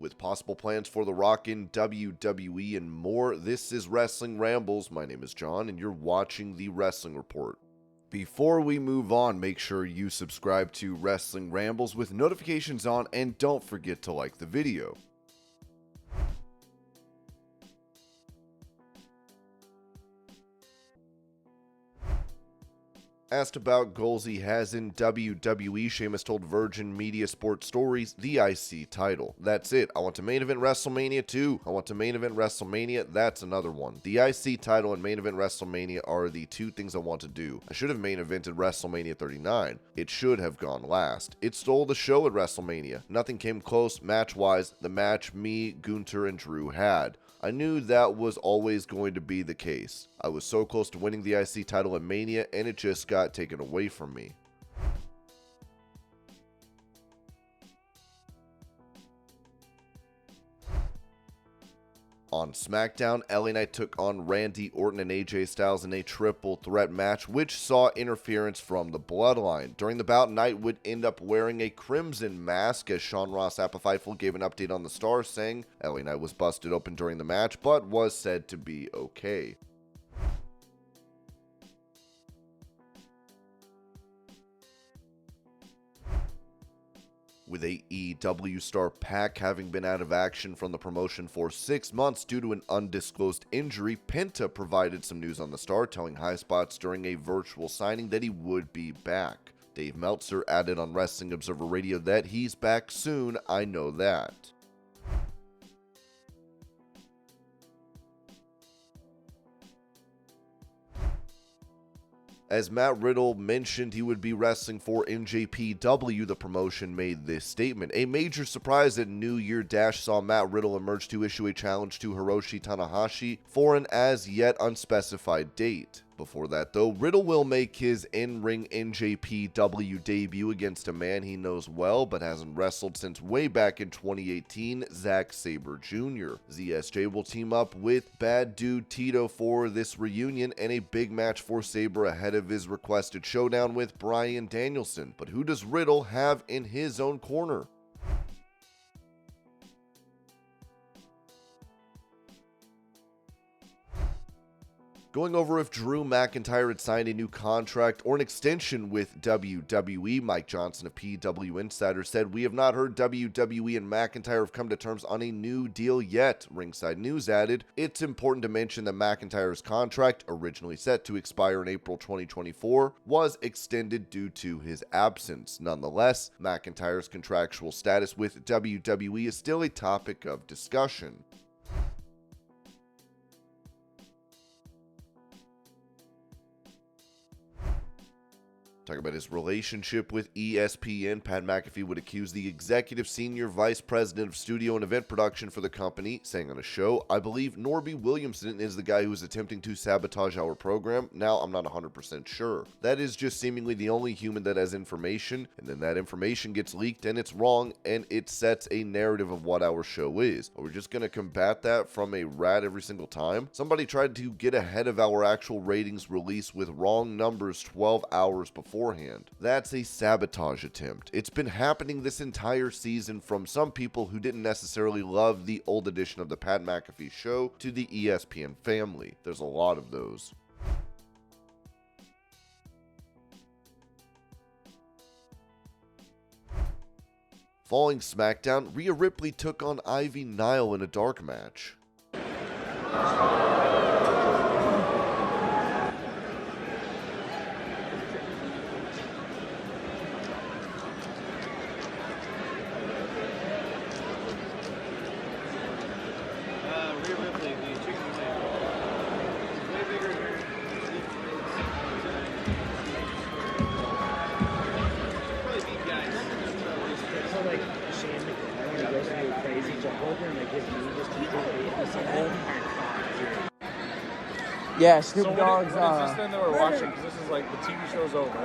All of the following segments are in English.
with possible plans for The Rock in WWE and more. This is Wrestling Rambles. My name is John, and you're watching The Wrestling Report. Before we move on, make sure you subscribe to Wrestling Rambles with notifications on, and don't forget to like the video. Asked about goals he has in WWE, Sheamus told Virgin Media Sports Stories the IC title. That's it. I want to main event WrestleMania 2. I want to main event WrestleMania. That's another one. The IC title and main event WrestleMania are the two things I want to do. I should have main evented WrestleMania 39. It should have gone last. It stole the show at WrestleMania. Nothing came close match-wise. The match me, Gunther, and Drew had. I knew that was always going to be the case. I was so close to winning the IC title at Mania, and it just got taken away from me. On Smackdown, LA Knight took on Randy Orton and AJ Styles in a triple threat match, which saw interference from the Bloodline. During the bout, Knight would end up wearing a crimson mask, as Sean Ross Apophyphal gave an update on the Star, saying LA Knight was busted open during the match, but was said to be okay. With AEW star Pac having been out of action from the promotion for 6 months due to an undisclosed injury, Penta provided some news on the star, telling High Spots during a virtual signing that he would be back. Dave Meltzer added on Wrestling Observer Radio that he's back soon, I know that. As Matt Riddle mentioned he would be wrestling for NJPW, the promotion made this statement. A major surprise at New Year Dash saw Matt Riddle emerge to issue a challenge to Hiroshi Tanahashi for an as yet unspecified date. Before that, though, Riddle will make his in-ring NJPW debut against a man he knows well but hasn't wrestled since way back in 2018, Zack Sabre Jr. ZSJ will team up with Bad Dude Tito for this reunion and a big match for Sabre ahead of his requested showdown with Bryan Danielson. But who does Riddle have in his own corner? Going over if Drew McIntyre had signed a new contract or an extension with WWE, Mike Johnson of PW Insider said, "We have not heard WWE and McIntyre have come to terms on a new deal yet." Ringside News added, "It's important to mention that McIntyre's contract, originally set to expire in April 2024, was extended due to his absence. Nonetheless, McIntyre's contractual status with WWE is still a topic of discussion." Talking about his relationship with ESPN, Pat McAfee would accuse the executive senior vice president of studio and event production for the company, saying on a show, "I believe Norby Williamson is the guy who is attempting to sabotage our program. Now, I'm not 100% sure. That is just seemingly the only human that has information, and then that information gets leaked and it's wrong, and it sets a narrative of what our show is. Are we just going to combat that from a rat every single time? Somebody tried to get ahead of our actual ratings release with wrong numbers 12 hours beforehand. That's a sabotage attempt. It's been happening this entire season from some people who didn't necessarily love the old edition of the Pat McAfee show to the ESPN family. There's a lot of those." Following Smackdown, Rhea Ripley took on Ivy Nile in a dark match. Rhea Ripley, the chicken wing. Way bigger here. Probably beat guys. So like Shane McIntyre goes to go crazy jump over and like his knee just completely hits the oh my god. Yeah, Snoop Dogg's what is this then that we're watching? Because this is like the TV show's over.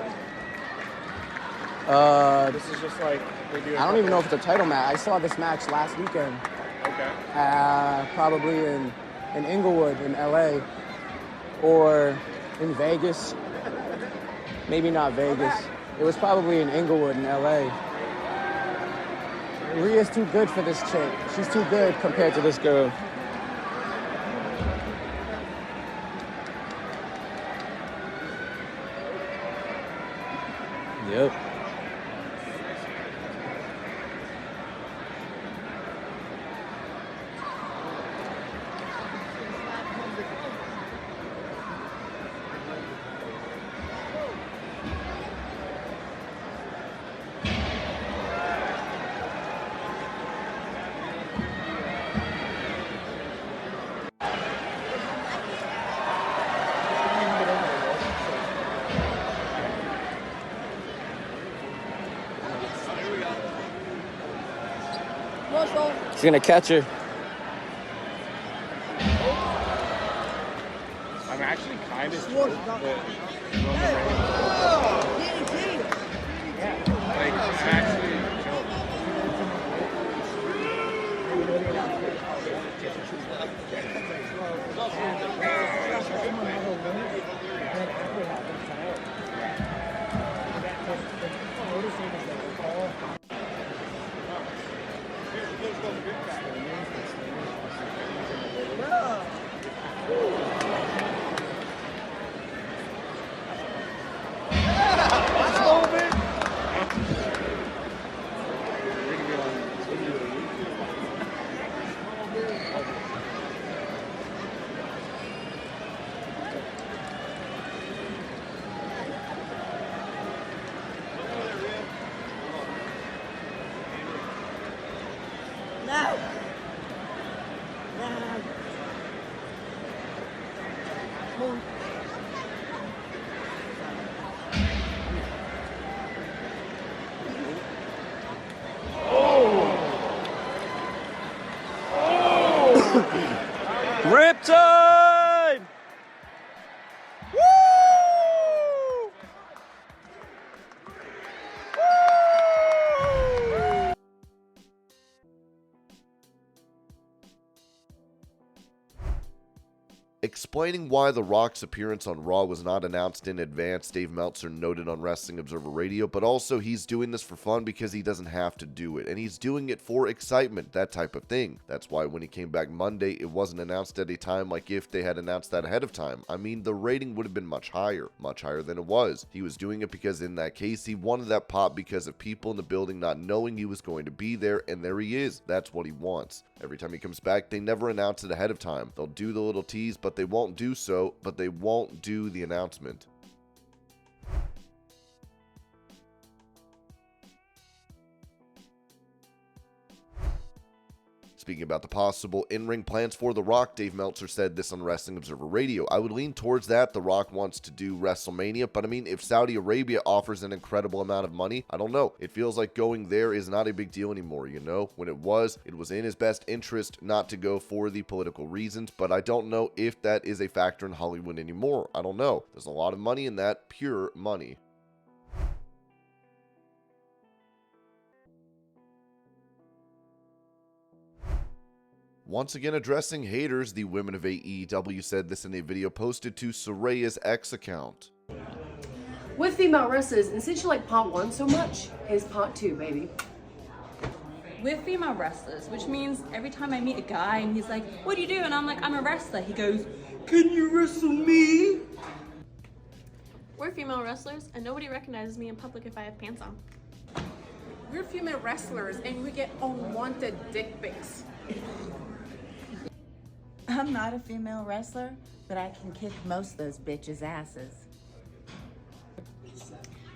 This is just like they do. I don't even know if it's a title match. I saw this match last weekend. Okay. Probably in Inglewood in LA or in Vegas. Maybe not Vegas. It was probably in Inglewood in LA. Rhea's too good for this chick. She's too good compared to this girl. Yep. He's gonna catch her. I'm actually kind of stoked that like, I'm actually choked. Riptide! Woo! Explaining why The Rock's appearance on Raw was not announced in advance, Dave Meltzer noted on Wrestling Observer Radio, but also he's doing this for fun because he doesn't have to do it, and he's doing it for excitement, that type of thing. That's why when he came back Monday, it wasn't announced at a time like if they had announced that ahead of time. I mean, the rating would have been much higher than it was. He was doing it because in that case, he wanted that pop because of people in the building not knowing he was going to be there, and there he is. That's what he wants. Every time he comes back, they never announce it ahead of time. They'll do the little tease, but they won't do the announcement. Speaking about the possible in-ring plans for The Rock, Dave Meltzer said this on Wrestling Observer Radio. I would lean towards that. The Rock wants to do WrestleMania, but I mean, if Saudi Arabia offers an incredible amount of money, I don't know. It feels like going there is not a big deal anymore, you know? When it was in his best interest not to go for the political reasons, but I don't know if that is a factor in Hollywood anymore. I don't know. There's a lot of money in that, pure money. Once again addressing haters, the women of AEW said this in a video posted to Saraya's X account. With female wrestlers, and since you like part 1 so much, here's part 2, baby. With female wrestlers, which means every time I meet a guy and he's like, what do you do? And I'm like, I'm a wrestler. He goes, can you wrestle me? We're female wrestlers, and nobody recognizes me in public if I have pants on. We're female wrestlers, and we get unwanted dick pics. I'm not a female wrestler, but I can kick most of those bitches' asses.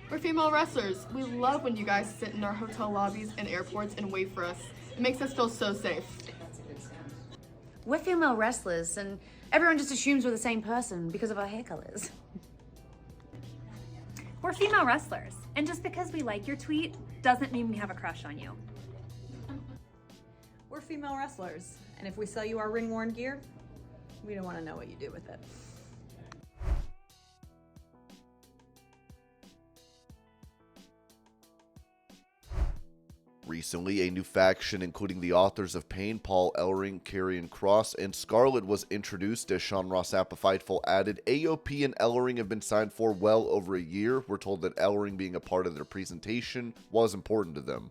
We're female wrestlers. We love when you guys sit in our hotel lobbies and airports and wait for us. It makes us feel so safe. We're female wrestlers, and everyone just assumes we're the same person because of our hair colors. We're female wrestlers, and just because we like your tweet doesn't mean we have a crush on you. We're female wrestlers, and if we sell you our ring-worn gear, we don't want to know what you do with it. Recently, a new faction, including the authors of Pain, Paul Ellering, Karrion Kross, and Scarlett, was introduced as Sean Ross Sapp Fightful added, AOP and Ellering have been signed for well over a year. We're told that Ellering being a part of their presentation was important to them.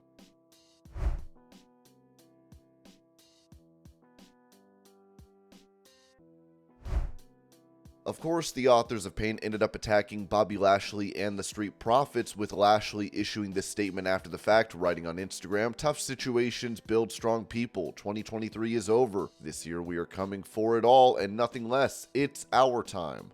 Of course, the authors of Pain ended up attacking Bobby Lashley and the Street Profits, with Lashley issuing this statement after the fact, writing on Instagram, "Tough situations build strong people. 2023 is over. This year we are coming for it all and nothing less. It's our time."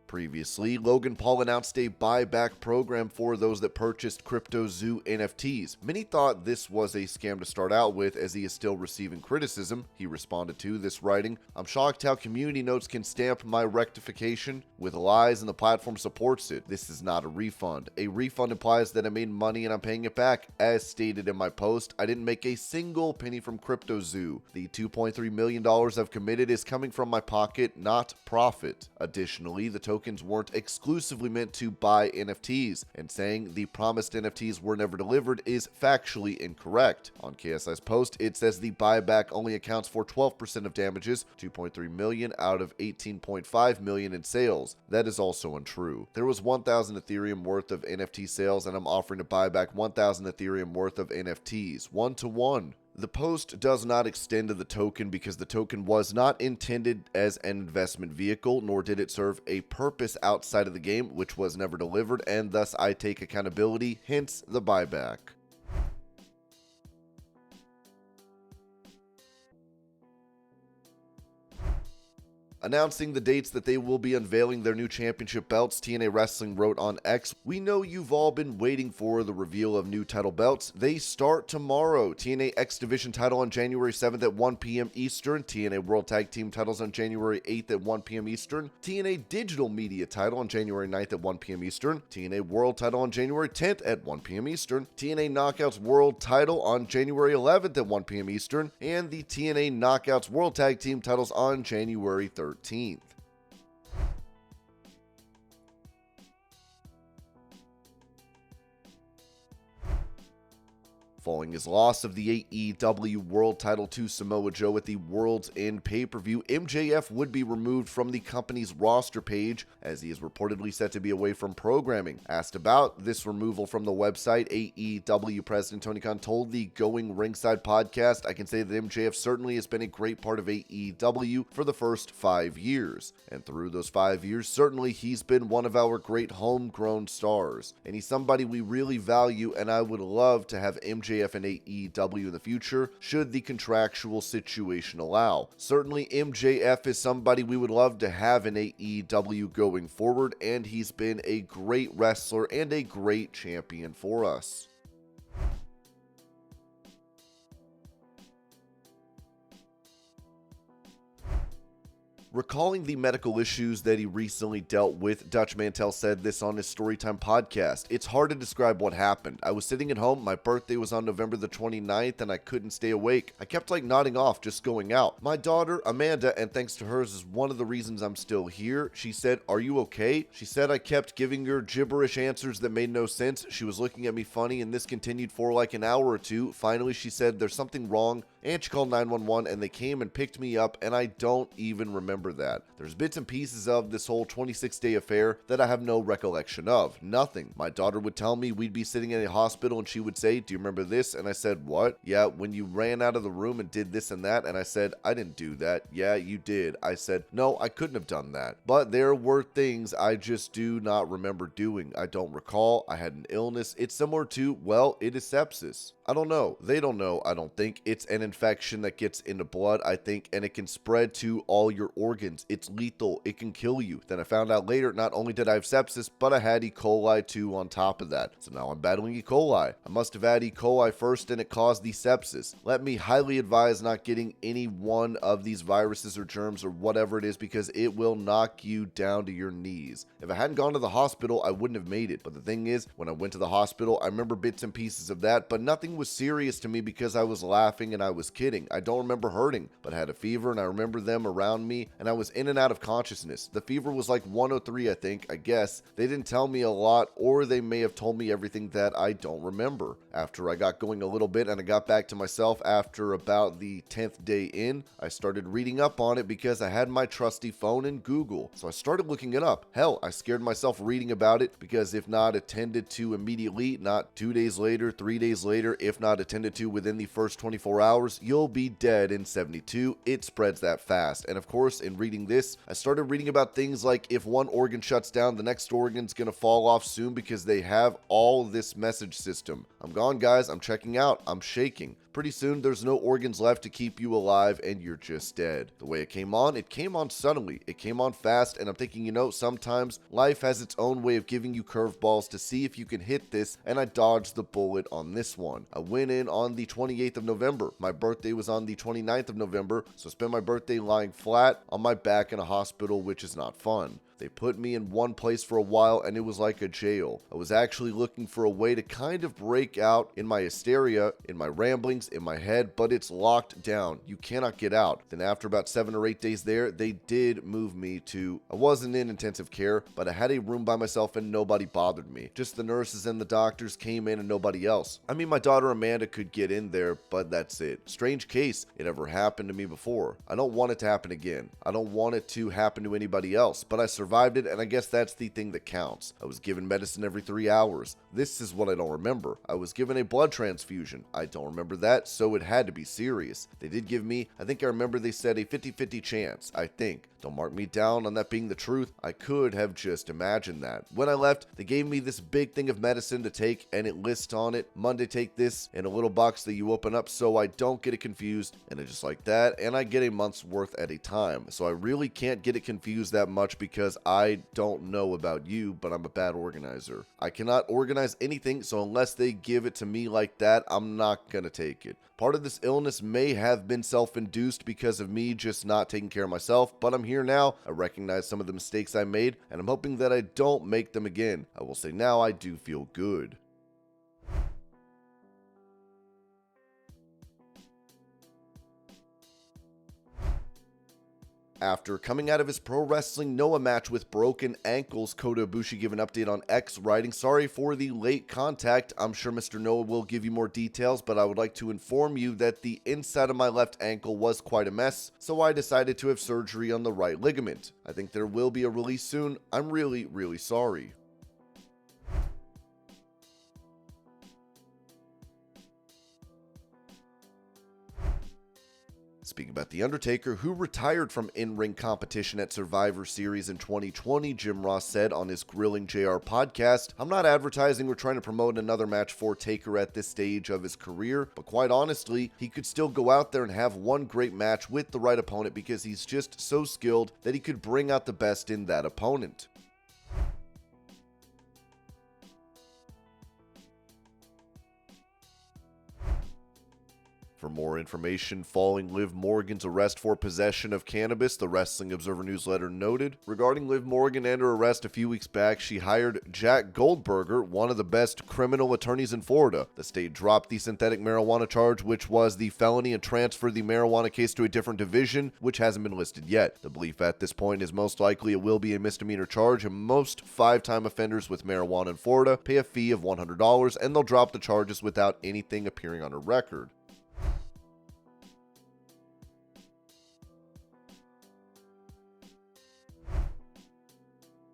Previously, Logan Paul announced a buyback program for those that purchased CryptoZoo NFTs. Many thought this was a scam to start out with, as he is still receiving criticism. He responded to this writing, "I'm shocked how community notes can stamp my rectification with lies and the platform supports it. This is not a refund. A refund implies that I made money and I'm paying it back. As stated in my post, I didn't make a single penny from CryptoZoo. The $2.3 million I've committed is coming from my pocket, not profit. Additionally, the tokens weren't exclusively meant to buy NFTs, and saying the promised NFTs were never delivered is factually incorrect. On KSI's post, it says the buyback only accounts for 12% of damages, 2.3 million out of 18.5 million in sales. That is also untrue. There was 1,000 Ethereum worth of NFT sales, and I'm offering to buy back 1,000 Ethereum worth of NFTs, 1-to-1. The post does not extend to the token because the token was not intended as an investment vehicle, nor did it serve a purpose outside of the game, which was never delivered, and thus I take accountability, hence the buyback. Announcing the dates that they will be unveiling their new championship belts, TNA Wrestling wrote on X, "We know you've all been waiting for the reveal of new title belts. They start tomorrow. TNA X Division title on January 7th at 1 p.m. Eastern, TNA World Tag Team titles on January 8th at 1 p.m. Eastern, TNA Digital Media title on January 9th at 1 p.m. Eastern, TNA World title on January 10th at 1 p.m. Eastern, TNA Knockouts World title on January 11th at 1 p.m. Eastern, and the TNA Knockouts World Tag Team titles on January 13th. Following his loss of the AEW World title to Samoa Joe at the World's End pay-per-view, MJF would be removed from the company's roster page, as he is reportedly set to be away from programming. Asked about this removal from the website, AEW President Tony Khan told the Going Ringside podcast, "I can say that MJF certainly has been a great part of AEW for the first 5 years. And through those 5 years, certainly he's been one of our great homegrown stars. And he's somebody we really value, and I would love to have MJF and AEW in the future, should the contractual situation allow. Certainly MJF is somebody we would love to have in AEW going forward, and he's been a great wrestler and a great champion for us." Recalling the medical issues that he recently dealt with, Dutch Mantell said this on his Storytime podcast. "It's hard to describe what happened. I was sitting at home, my birthday was on November the 29th, and I couldn't stay awake. I kept nodding off, just going out. My daughter, Amanda, and thanks to hers is one of the reasons I'm still here. She said, 'Are you okay?' She said I kept giving her gibberish answers that made no sense. She was looking at me funny, and this continued for like an hour or two. Finally, she said, 'There's something wrong,' and she called 911, and they came and picked me up, and I don't even remember that. There's bits and pieces of this whole 26-day affair that I have no recollection of. Nothing. My daughter would tell me we'd be sitting in a hospital and she would say, 'Do you remember this?' And I said, 'What?' 'Yeah, when you ran out of the room and did this and that.' And I said, 'I didn't do that.' 'Yeah, you did.' I said, 'No, I couldn't have done that. But there were things I just do not remember doing. I don't recall. I had an illness. It's similar to, well, it is sepsis. I don't know. They don't know, I don't think. It's an infection that gets into blood, I think, and it can spread to all your organs. It's lethal. It can kill you.' Then I found out later, not only did I have sepsis, but I had E. coli too on top of that. So now I'm battling E. coli. I must have had E. coli first and it caused the sepsis. Let me highly advise not getting any one of these viruses or germs or whatever it is, because it will knock you down to your knees. If I hadn't gone to the hospital, I wouldn't have made it. But the thing is, when I went to the hospital, I remember bits and pieces of that, but nothing was serious to me because I was laughing and I was kidding. I don't remember hurting, but I had a fever and I remember them around me, and I was in and out of consciousness. The fever was like 103, I think, I guess. They didn't tell me a lot, or they may have told me everything that I don't remember. After I got going a little bit and I got back to myself after about the 10th day in, I started reading up on it because I had my trusty phone in Google. So I started looking it up. Hell, I scared myself reading about it because if not attended to immediately, not 2 days later, 3 days later, if not attended to within the first 24 hours, you'll be dead in 72. It spreads that fast. And of course, in reading this, I started reading about things like if one organ shuts down, the next organ's gonna fall off soon because they have all this message system. I'm gone, guys. I'm checking out. I'm shaking. Pretty soon, there's no organs left to keep you alive and you're just dead. The way it came on suddenly. It came on fast, and I'm thinking, you know, sometimes life has its own way of giving you curveballs to see if you can hit this, and I dodged the bullet on this one. I went in on the 28th of November. My birthday was on the 29th of November, so I spent my birthday lying flat on my back in a hospital, which is not fun. They put me in one place for a while and it was like a jail. I was actually looking for a way to kind of break out in my hysteria, in my ramblings, in my head, but it's locked down. You cannot get out. Then after about 7 or 8 days there, they did move me to, I wasn't in intensive care, but I had a room by myself and nobody bothered me. Just the nurses and the doctors came in and nobody else. I mean, my daughter Amanda could get in there, but that's it. Strange case. It never happened to me before. I don't want it to happen again. I don't want it to happen to anybody else, but I survived it, and I guess that's the thing that counts. I was given medicine every 3 hours. This is what I don't remember. I was given a blood transfusion. I don't remember that, so it had to be serious. They did give me, I think I remember they said a 50-50 chance, I think. Don't mark me down on that being the truth. I could have just imagined that. When I left, they gave me this big thing of medicine to take, and it lists on it, Monday take this, in a little box that you open up so I don't get it confused, and it's just like that, and I get a month's worth at a time. So I really can't get it confused that much because I don't know about you, but I'm a bad organizer. I cannot organize anything, so unless they give it to me like that, I'm not gonna take it. Part of this illness may have been self-induced because of me just not taking care of myself, but I'm here now. I recognize some of the mistakes I made, and I'm hoping that I don't make them again. I will say now I do feel good. After coming out of his Pro Wrestling Noah match with broken ankles, Kota Ibushi gave an update on X, writing, "Sorry for the late contact. I'm sure Mr. Noah will give you more details, but I would like to inform you that the inside of my left ankle was quite a mess, so I decided to have surgery on the right ligament. I think there will be a release soon. I'm really sorry." Speaking about The Undertaker, who retired from in-ring competition at Survivor Series in 2020, Jim Ross said on his Grilling JR podcast, "I'm not advertising or trying to promote another match for Taker at this stage of his career, but quite honestly, he could still go out there and have one great match with the right opponent because he's just so skilled that he could bring out the best in that opponent." For more information following Liv Morgan's arrest for possession of cannabis, the Wrestling Observer newsletter noted, regarding Liv Morgan and her arrest a few weeks back, she hired Jack Goldberger, one of the best criminal attorneys in Florida. The state dropped the synthetic marijuana charge, which was the felony, and transferred the marijuana case to a different division, which hasn't been listed yet. The belief at this point is most likely it will be a misdemeanor charge, and most 5-time offenders with marijuana in Florida pay a fee of $100, and they'll drop the charges without anything appearing on a record.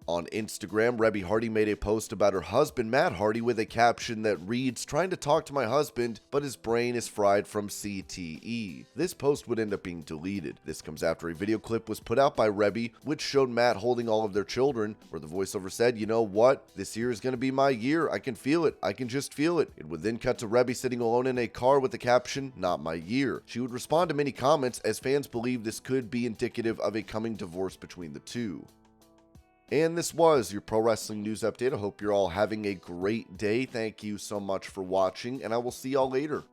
On Instagram, Reby Hardy made a post about her husband, Matt Hardy, with a caption that reads, "Trying to talk to my husband, but his brain is fried from CTE." This post would end up being deleted. This comes after a video clip was put out by Reby, which showed Matt holding all of their children, where the voiceover said, "You know what? This year is going to be my year. I can feel it. I can just feel it." It would then cut to Reby sitting alone in a car with the caption, "Not my year." She would respond to many comments as fans believe this could be indicative of a coming divorce between the two. And this was your Pro Wrestling News Update. I hope you're all having a great day. Thank you so much for watching, and I will see y'all later.